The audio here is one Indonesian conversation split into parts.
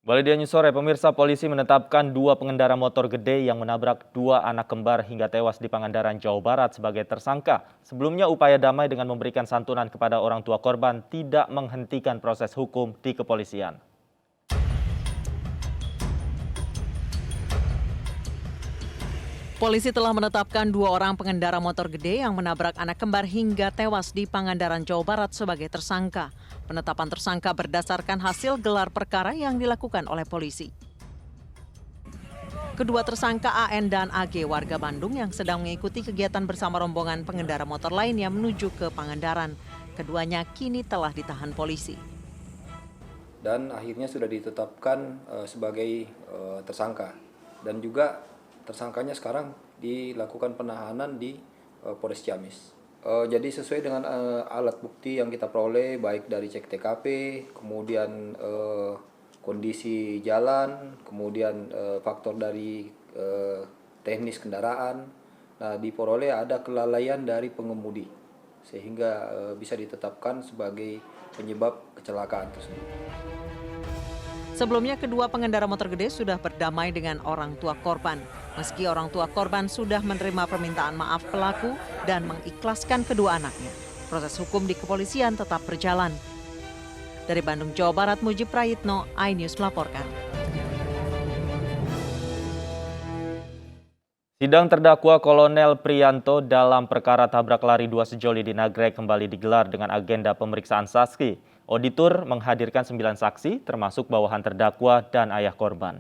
Balik News sore, pemirsa, polisi menetapkan dua pengendara motor gede yang menabrak dua anak kembar hingga tewas di Pangandaran, Jawa Barat sebagai tersangka. Sebelumnya, upaya damai dengan memberikan santunan kepada orang tua korban tidak menghentikan proses hukum di kepolisian. Polisi telah menetapkan dua orang pengendara motor gede yang menabrak anak kembar hingga tewas di Pangandaran, Jawa Barat sebagai tersangka. Penetapan tersangka berdasarkan hasil gelar perkara yang dilakukan oleh polisi. Kedua tersangka AN dan AG warga Bandung yang sedang mengikuti kegiatan bersama rombongan pengendara motor lainnya menuju ke Pangandaran. Keduanya kini telah ditahan polisi. Dan akhirnya sudah ditetapkan sebagai tersangka. Dan juga tersangkanya sekarang dilakukan penahanan di Polres Ciamis. Jadi sesuai dengan alat bukti yang kita peroleh, baik dari cek TKP, kemudian kondisi jalan, kemudian faktor dari teknis kendaraan. Nah, diperoleh ada kelalaian dari pengemudi, sehingga bisa ditetapkan sebagai penyebab kecelakaan tersebut. Sebelumnya, kedua pengendara motor gede sudah berdamai dengan orang tua korban. Meski orang tua korban sudah menerima permintaan maaf pelaku dan mengikhlaskan kedua anaknya, proses hukum di kepolisian tetap berjalan. Dari Bandung, Jawa Barat, Mujib Prayitno, iNews melaporkan. Sidang terdakwa Kolonel Priyanto dalam perkara tabrak lari 2 sejoli di Nagrek kembali digelar dengan agenda pemeriksaan saksi. Auditor menghadirkan 9 saksi, termasuk bawahan terdakwa dan ayah korban.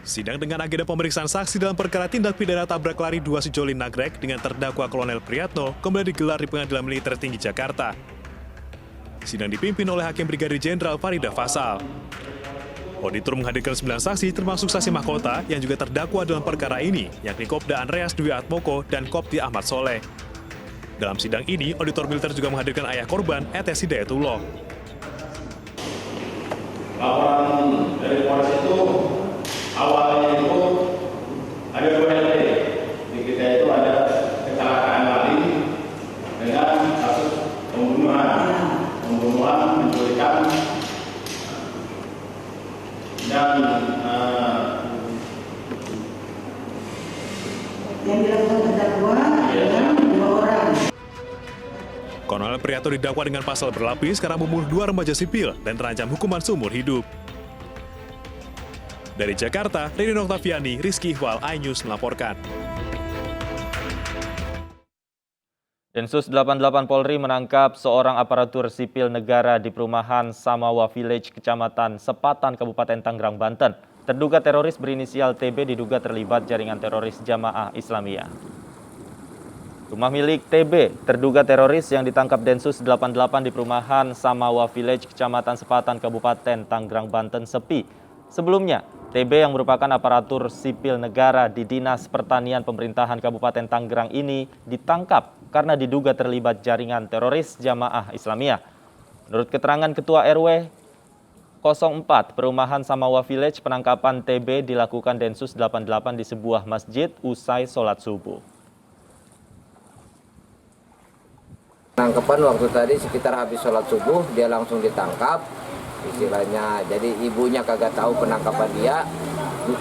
Sidang dengan agenda pemeriksaan saksi dalam perkara tindak pidana tabrak lari 2 sejoli Nagrek dengan terdakwa Kolonel Priyanto kembali digelar di Pengadilan Militer Tinggi Jakarta. Sidang dipimpin oleh Hakim Brigadir Jenderal Farida Fasal. Auditor menghadirkan 9 saksi termasuk saksi mahkota yang juga terdakwa dalam perkara ini, yakni Kopda Andreas Dwi Atmoko dan Kopti Ahmad Soleh. Dalam sidang ini, auditor militer juga menghadirkan ayah korban, ETS Hidayatullah. Laporan dari Polres itu awalnya itu ada 2 LP. Di kita itu ada kecelakaan lari dengan kasus pembunuhan, penculikan, dan yang dilakukan terdakwa adalah 2 orang. Kolonel Priyanto didakwa dengan pasal berlapis karena membunuh 2 remaja sipil dan terancam hukuman seumur hidup. Dari Jakarta, Reni Oktaviani, Rizky Ihwal, iNews melaporkan. Densus 88 Polri menangkap seorang aparatur sipil negara di perumahan Samawa Village, Kecamatan Sepatan, Kabupaten Tangerang, Banten. Terduga teroris berinisial TB diduga terlibat jaringan teroris Jamaah Islamiyah. Rumah milik TB, terduga teroris yang ditangkap Densus 88 di perumahan Samawa Village, Kecamatan Sepatan, Kabupaten Tangerang, Banten, sepi. Sebelumnya, TB yang merupakan aparatur sipil negara di Dinas Pertanian Pemerintahan Kabupaten Tangerang ini ditangkap karena diduga terlibat jaringan teroris Jamaah Islamiyah. Menurut keterangan Ketua RW 04 Perumahan Samawa Village, penangkapan TB dilakukan Densus 88 di sebuah masjid usai sholat subuh. Penangkapan waktu tadi sekitar habis sholat subuh, dia langsung ditangkap. Istilahnya, jadi ibunya kagak tahu penangkapan dia,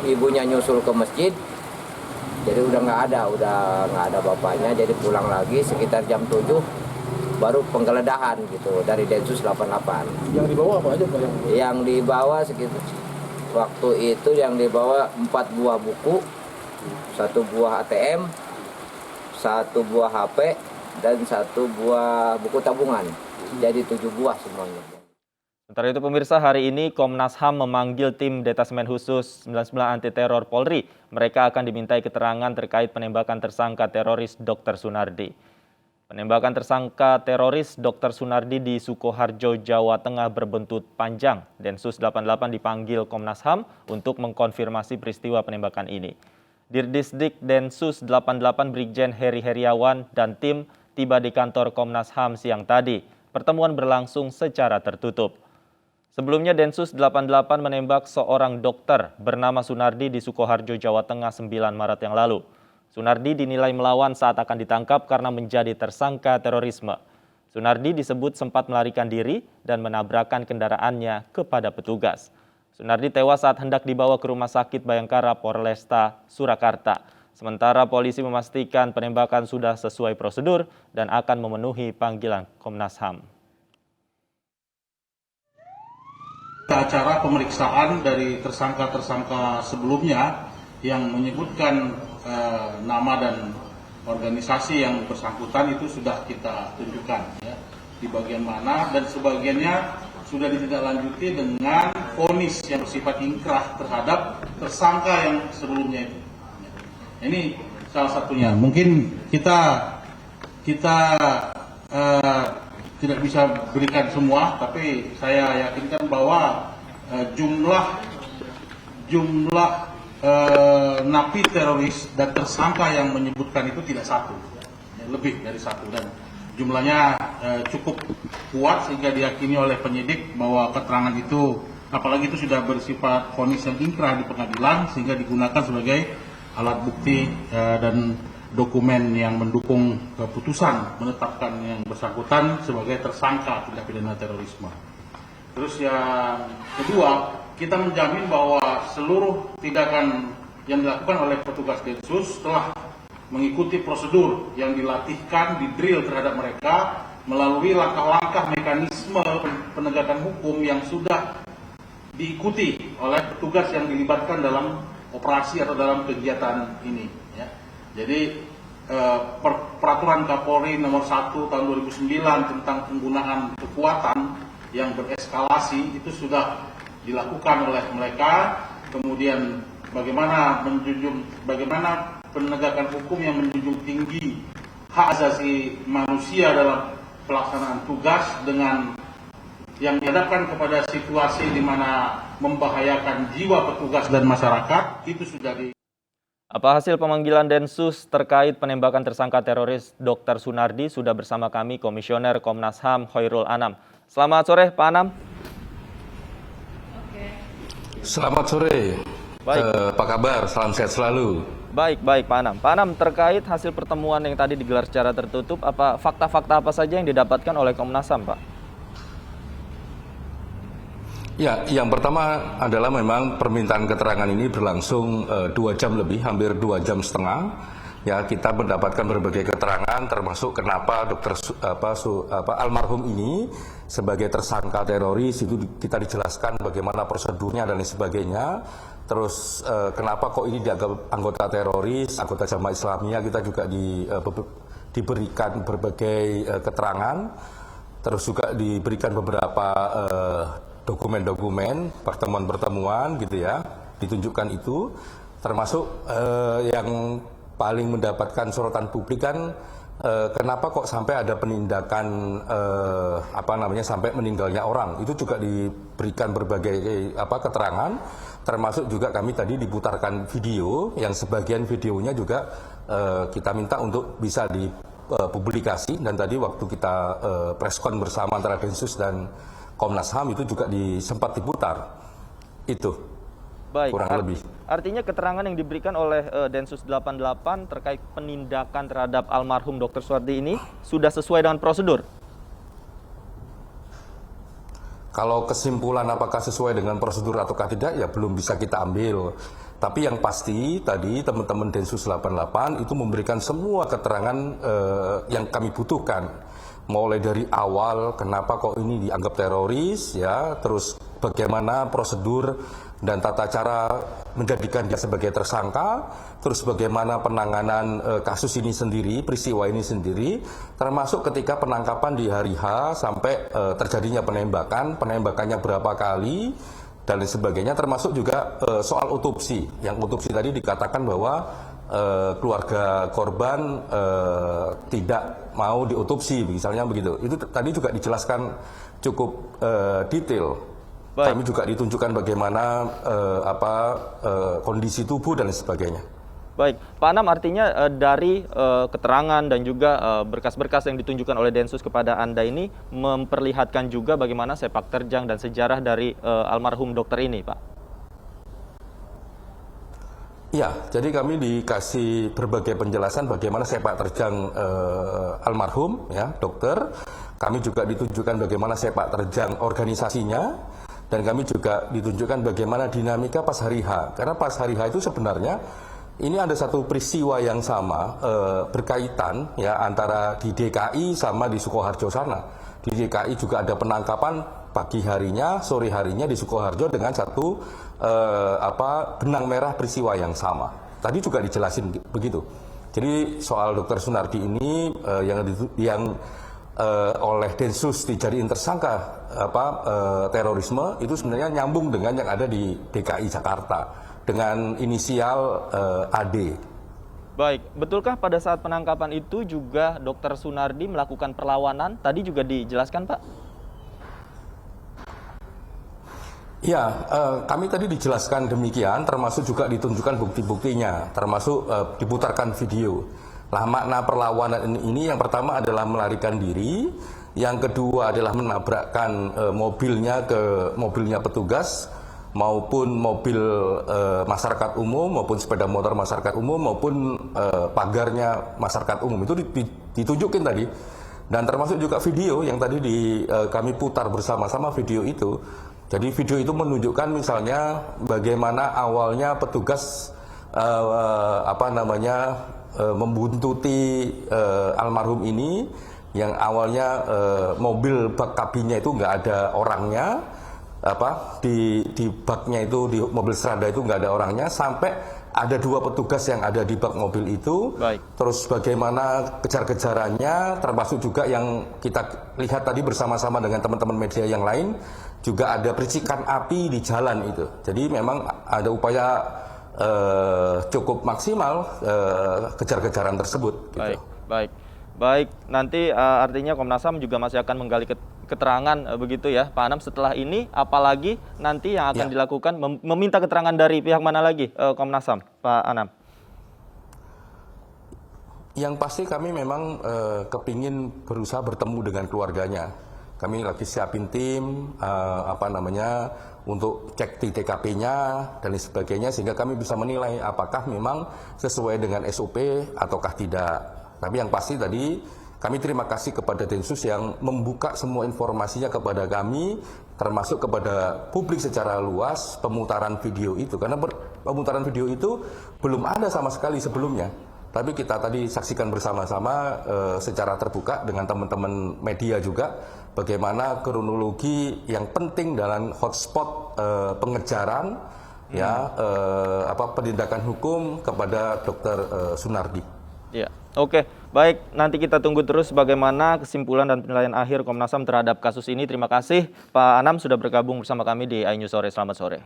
ibunya nyusul ke masjid, jadi udah nggak ada bapaknya, jadi pulang lagi sekitar jam 7 baru penggeledahan gitu dari Densus 88. Yang dibawa apa aja Pak? Yang dibawa sekitar waktu itu yang dibawa 4 buah buku, 1 buah ATM, 1 buah HP, dan 1 buah buku tabungan. Jadi 7 buah semuanya. Sementara itu pemirsa, hari ini Komnas HAM memanggil tim Detasemen Khusus 99 Anti Teror Polri. Mereka akan dimintai keterangan terkait penembakan tersangka teroris Dr. Sunardi. Penembakan tersangka teroris Dr. Sunardi di Sukoharjo, Jawa Tengah berbuntut panjang. Densus 88 dipanggil Komnas HAM untuk mengkonfirmasi peristiwa penembakan ini. Dirdisdik Densus 88 Brigjen Heri Heriawan dan tim tiba di kantor Komnas HAM siang tadi. Pertemuan berlangsung secara tertutup. Sebelumnya Densus 88 menembak seorang dokter bernama Sunardi di Sukoharjo, Jawa Tengah 9 Maret yang lalu. Sunardi dinilai melawan saat akan ditangkap karena menjadi tersangka terorisme. Sunardi disebut sempat melarikan diri dan menabrakkan kendaraannya kepada petugas. Sunardi tewas saat hendak dibawa ke Rumah Sakit Bayangkara Polresta Surakarta. Sementara polisi memastikan penembakan sudah sesuai prosedur dan akan memenuhi panggilan Komnas HAM. Acara pemeriksaan dari tersangka-tersangka sebelumnya yang menyebutkan nama dan organisasi yang bersangkutan itu sudah kita tunjukkan ya, di bagian mana, dan sebagiannya sudah ditindaklanjuti dengan vonis yang bersifat ingkrah terhadap tersangka yang sebelumnya itu. Ini salah satunya. Mungkin kita tidak bisa berikan semua, tapi saya yakinkan bahwa jumlah napi teroris dan tersangka yang menyebutkan itu tidak satu, lebih dari satu, dan jumlahnya cukup kuat sehingga diyakini oleh penyidik bahwa keterangan itu, apalagi itu sudah bersifat vonis yang ingkrah di pengadilan, sehingga digunakan sebagai alat bukti dan dokumen yang mendukung keputusan menetapkan yang bersangkutan sebagai tersangka tindak pidana terorisme. Terus yang kedua, kita menjamin bahwa seluruh tindakan yang dilakukan oleh petugas Densus telah mengikuti prosedur yang dilatihkan, didrill terhadap mereka melalui langkah-langkah mekanisme penegakan hukum yang sudah diikuti oleh petugas yang dilibatkan dalam operasi atau dalam kegiatan ini. Ya. Jadi peraturan Kapolri nomor 1 tahun 2009 tentang penggunaan kekuatan yang bereskalasi itu sudah dilakukan oleh mereka. Kemudian bagaimana penegakan hukum yang menjunjung tinggi hak asasi manusia dalam pelaksanaan tugas dengan yang dihadapkan kepada situasi di mana membahayakan jiwa petugas dan masyarakat, itu sudah di. Apa hasil pemanggilan Densus terkait penembakan tersangka teroris Dr. Sunardi? Sudah bersama kami Komisioner Komnas HAM Khairul Anam. Selamat sore Pak Anam. Selamat sore. Baik. Apa kabar? Salam sehat selalu. Baik Pak Anam. Pak Anam, terkait hasil pertemuan yang tadi digelar secara tertutup, apa fakta-fakta apa saja yang didapatkan oleh Komnas HAM, Pak? Ya, yang pertama adalah memang permintaan keterangan ini berlangsung 2 jam lebih, hampir 2 jam setengah. Ya, kita mendapatkan berbagai keterangan, termasuk kenapa almarhum ini sebagai tersangka teroris itu kita dijelaskan bagaimana prosedurnya dan lain sebagainya. Terus kenapa kok ini dianggap anggota teroris, anggota Jamaah Islamiyah, kita juga diberikan berbagai keterangan. Terus juga diberikan beberapa dokumen-dokumen, pertemuan-pertemuan gitu ya, ditunjukkan itu, termasuk yang paling mendapatkan sorotan publik kan kenapa kok sampai ada penindakan sampai meninggalnya orang. Itu juga diberikan berbagai keterangan, termasuk juga kami tadi diputarkan video yang sebagian videonya juga kita minta untuk bisa dipublikasi, dan tadi waktu kita preskon bersama antara Densus dan Komnas HAM itu juga sempat diputar. Itu. Baik, kurang lebih. Artinya keterangan yang diberikan oleh Densus 88 terkait penindakan terhadap almarhum Dr. Sunardi ini sudah sesuai dengan prosedur? Kalau kesimpulan apakah sesuai dengan prosedur ataukah tidak, ya belum bisa kita ambil. Tapi yang pasti tadi teman-teman Densus 88 itu memberikan semua keterangan yang kami butuhkan. Mulai dari awal kenapa kok ini dianggap teroris, ya, terus bagaimana prosedur dan tata cara menjadikan dia sebagai tersangka, terus bagaimana penanganan kasus ini sendiri, peristiwa ini sendiri, termasuk ketika penangkapan di hari H sampai terjadinya penembakannya berapa kali, dan lain sebagainya, termasuk juga soal otopsi. Yang otopsi tadi dikatakan bahwa keluarga korban tidak mau diotopsi, misalnya begitu. Itu tadi juga dijelaskan cukup detail. Baik. Kami juga ditunjukkan bagaimana kondisi tubuh dan lain sebagainya. Baik, Pak Anam, artinya dari keterangan dan juga berkas-berkas yang ditunjukkan oleh Densus kepada Anda ini memperlihatkan juga bagaimana sepak terjang dan sejarah dari almarhum dokter ini, Pak. Ya, jadi kami dikasih berbagai penjelasan bagaimana sepak terjang almarhum, ya, dokter. Kami juga ditunjukkan bagaimana sepak terjang organisasinya, dan kami juga ditunjukkan bagaimana dinamika pas hari H. Karena pas hari H itu sebenarnya ini ada satu peristiwa yang sama berkaitan, ya, antara di DKI sama di Sukoharjo sana. Di DKI juga ada penangkapan pagi harinya, sore harinya di Sukoharjo dengan satu benang merah peristiwa yang sama. Tadi juga dijelasin begitu. Jadi soal Dr. Sunardi ini yang oleh Densus dijadiin tersangka terorisme itu sebenarnya nyambung dengan yang ada di DKI Jakarta dengan inisial AD. Baik, betulkah pada saat penangkapan itu juga Dr. Sunardi melakukan perlawanan? Tadi juga dijelaskan, Pak. Ya, kami tadi dijelaskan demikian, termasuk juga ditunjukkan bukti-buktinya, termasuk diputarkan video. Nah, makna perlawanan ini yang pertama adalah melarikan diri, yang kedua adalah menabrakkan mobilnya petugas, maupun mobil masyarakat umum, maupun sepeda motor masyarakat umum, maupun pagarnya masyarakat umum. Itu ditunjukin tadi. Dan termasuk juga video yang tadi kami putar bersama-sama video itu. Jadi video itu menunjukkan misalnya bagaimana awalnya petugas membuntuti almarhum ini, yang awalnya mobil bak kabinnya itu nggak ada orangnya, di baknya itu, di mobil serada itu nggak ada orangnya, sampai ada 2 petugas yang ada di bak mobil itu. Baik. Terus bagaimana kejar-kejarannya, termasuk juga yang kita lihat tadi bersama-sama dengan teman-teman media yang lain, juga ada percikan api di jalan itu. Jadi memang ada upaya cukup maksimal kejar-kejaran tersebut. Gitu. Baik. Nanti artinya Komnas HAM juga masih akan menggali keterangan begitu ya, Pak Anam. Setelah ini, apalagi nanti yang akan dilakukan, meminta keterangan dari pihak mana lagi, Komnas HAM, Pak Anam? Yang pasti kami memang kepingin berusaha bertemu dengan keluarganya. Kami lagi siapin tim, untuk cek di TKP-nya dan sebagainya, sehingga kami bisa menilai apakah memang sesuai dengan SOP ataukah tidak. Tapi yang pasti tadi, kami terima kasih kepada Densus yang membuka semua informasinya kepada kami, termasuk kepada publik secara luas, pemutaran video itu. Karena pemutaran video itu belum ada sama sekali sebelumnya. Tapi kita tadi saksikan bersama-sama secara terbuka dengan teman-teman media juga, bagaimana kronologi yang penting dalam hotspot pengejaran, penindakan hukum kepada Dr. Sunardi. Ya, oke. Baik, nanti kita tunggu terus bagaimana kesimpulan dan penilaian akhir Komnas HAM terhadap kasus ini. Terima kasih Pak Anam sudah bergabung bersama kami di iNews Sore. Selamat sore.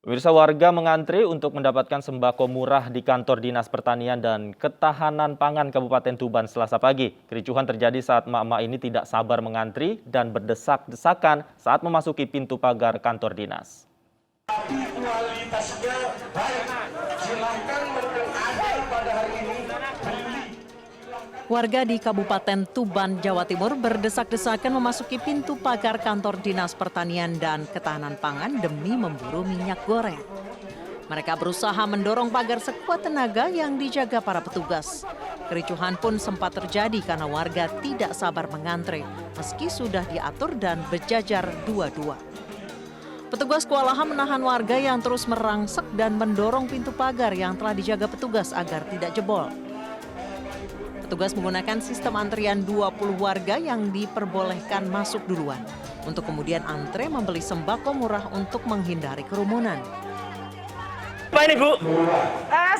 Pemirsa, warga mengantri untuk mendapatkan sembako murah di kantor Dinas Pertanian dan Ketahanan Pangan Kabupaten Tuban Selasa pagi. Kericuhan terjadi saat emak-emak ini tidak sabar mengantri dan berdesak-desakan saat memasuki pintu pagar kantor dinas. Kualitasnya baik, silakan ada pada hari ini. Warga di Kabupaten Tuban, Jawa Timur berdesak-desakan memasuki pintu pagar kantor Dinas Pertanian dan Ketahanan Pangan demi memburu minyak goreng. Mereka berusaha mendorong pagar sekuat tenaga yang dijaga para petugas. Kericuhan pun sempat terjadi karena warga tidak sabar mengantre, meski sudah diatur dan berjajar dua-dua. Petugas kewalahan menahan warga yang terus merangsek dan mendorong pintu pagar yang telah dijaga petugas agar tidak jebol. Petugas menggunakan sistem antrian 20 warga yang diperbolehkan masuk duluan, untuk kemudian antre membeli sembako murah untuk menghindari kerumunan. Apa ini, Bu?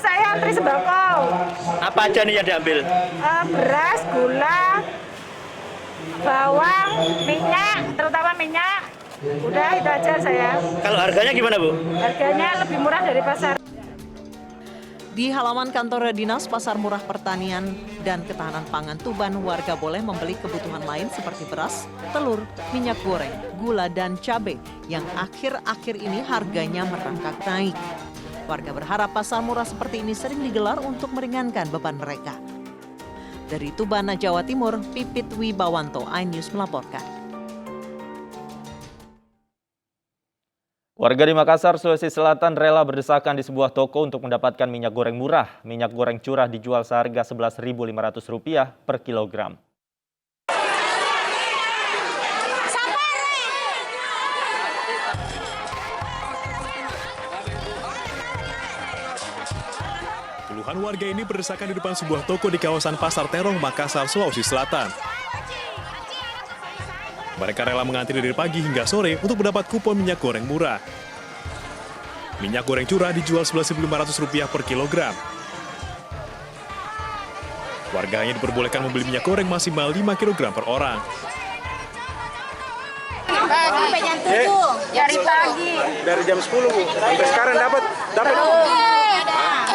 Saya antri sembako. Apa aja nih yang diambil? Beras, gula, bawang, minyak, terutama minyak. Udah itu aja saya. Kalau harganya gimana, Bu? Harganya lebih murah dari pasar. Di halaman kantor Dinas Pasar Murah Pertanian dan Ketahanan Pangan Tuban, warga boleh membeli kebutuhan lain seperti beras, telur, minyak goreng, gula, dan cabai yang akhir-akhir ini harganya merangkak naik. Warga berharap pasar murah seperti ini sering digelar untuk meringankan beban mereka. Dari Tuban, Jawa Timur, Pipit Wibawanto, iNews melaporkan. Warga di Makassar, Sulawesi Selatan rela berdesakan di sebuah toko untuk mendapatkan minyak goreng murah. Minyak goreng curah dijual seharga Rp11.500 per kilogram. Puluhan warga ini berdesakan di depan sebuah toko di kawasan Pasar Terong, Makassar, Sulawesi Selatan. Mereka rela mengantri dari pagi hingga sore untuk mendapat kupon minyak goreng murah. Minyak goreng curah dijual Rp11.500 per kilogram. Warga hanya diperbolehkan membeli minyak goreng maksimal 5 kg per orang. Sampai jam 7, dari pagi. Dari jam 10, Bu. Sampai sekarang dapat.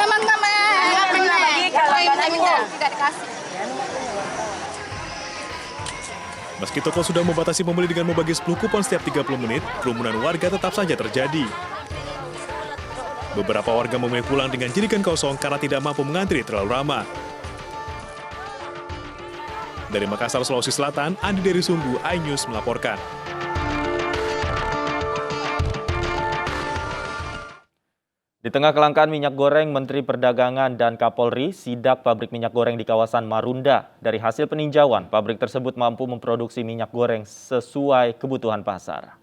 Teman-teman, nggak pernah lagi kalau tidak dikasih. Meski toko sudah membatasi pembeli dengan membagi 10 kupon setiap 30 menit, kerumunan warga tetap saja terjadi. Beberapa warga memilih pulang dengan jerigen kosong karena tidak mampu mengantri terlalu lama. Dari Makassar, Sulawesi Selatan, Andi dari Sumbu, iNews melaporkan. Di tengah kelangkaan minyak goreng, Menteri Perdagangan dan Kapolri sidak pabrik minyak goreng di kawasan Marunda. Dari hasil peninjauan, pabrik tersebut mampu memproduksi minyak goreng sesuai kebutuhan pasar.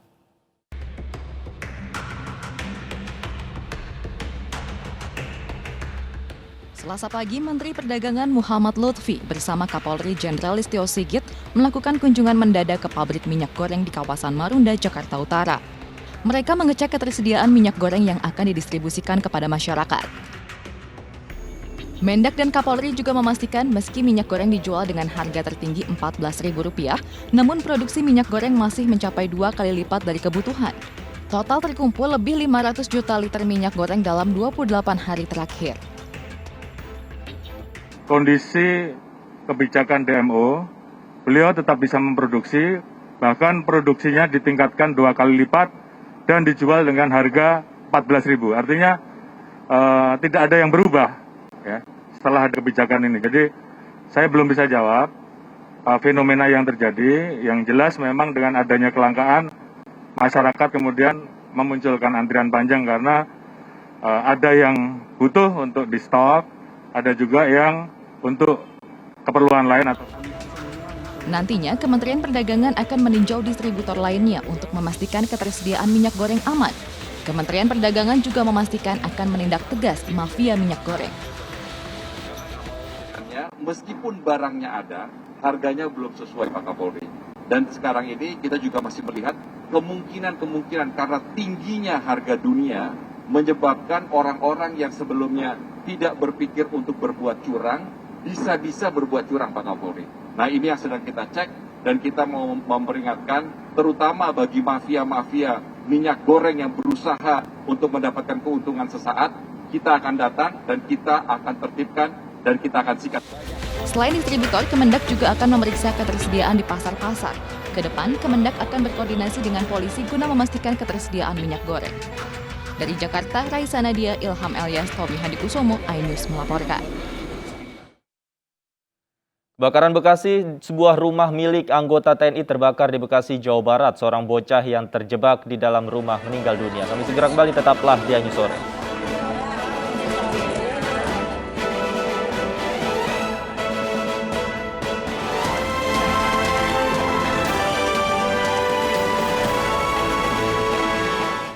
Selasa pagi, Menteri Perdagangan Muhammad Lutfi bersama Kapolri Jenderal Listio Sigit melakukan kunjungan mendadak ke pabrik minyak goreng di kawasan Marunda, Jakarta Utara. Mereka mengecek ketersediaan minyak goreng yang akan didistribusikan kepada masyarakat. Mendak dan Kapolri juga memastikan meski minyak goreng dijual dengan harga tertinggi Rp14.000, namun produksi minyak goreng masih mencapai 2 kali lipat dari kebutuhan. Total terkumpul lebih 500 juta liter minyak goreng dalam 28 hari terakhir. Kondisi kebijakan DMO, beliau tetap bisa memproduksi, bahkan produksinya ditingkatkan 2 kali lipat, dan dijual dengan harga Rp14.000. Artinya tidak ada yang berubah ya, setelah ada kebijakan ini. Jadi saya belum bisa jawab fenomena yang terjadi. Yang jelas memang dengan adanya kelangkaan, masyarakat kemudian memunculkan antrian panjang karena ada yang butuh untuk di stok, ada juga yang untuk keperluan lain atau Nantinya, Kementerian Perdagangan akan meninjau distributor lainnya untuk memastikan ketersediaan minyak goreng aman. Kementerian Perdagangan juga memastikan akan menindak tegas mafia minyak goreng. Meskipun barangnya ada, harganya belum sesuai Pak Kapolri. Dan sekarang ini kita juga masih melihat kemungkinan karena tingginya harga dunia menyebabkan orang-orang yang sebelumnya tidak berpikir untuk berbuat curang, bisa-bisa berbuat curang Pak Kapolri. Nah ini yang sedang kita cek dan kita mau memperingatkan terutama bagi mafia-mafia minyak goreng yang berusaha untuk mendapatkan keuntungan sesaat, kita akan datang dan kita akan tertibkan dan kita akan sikat. Selain distributor, Kemendak juga akan memeriksa ketersediaan di pasar-pasar. Ke depan, Kemendak akan berkoordinasi dengan polisi guna memastikan ketersediaan minyak goreng. Dari Jakarta, Raisa Nadia, Ilham Elias, Tommy Hadikusumo, iNews melaporkan. Kebakaran Bekasi, sebuah rumah milik anggota TNI terbakar di Bekasi, Jawa Barat. Seorang bocah yang terjebak di dalam rumah meninggal dunia. Kami segera kembali, tetaplah di iNews Sore.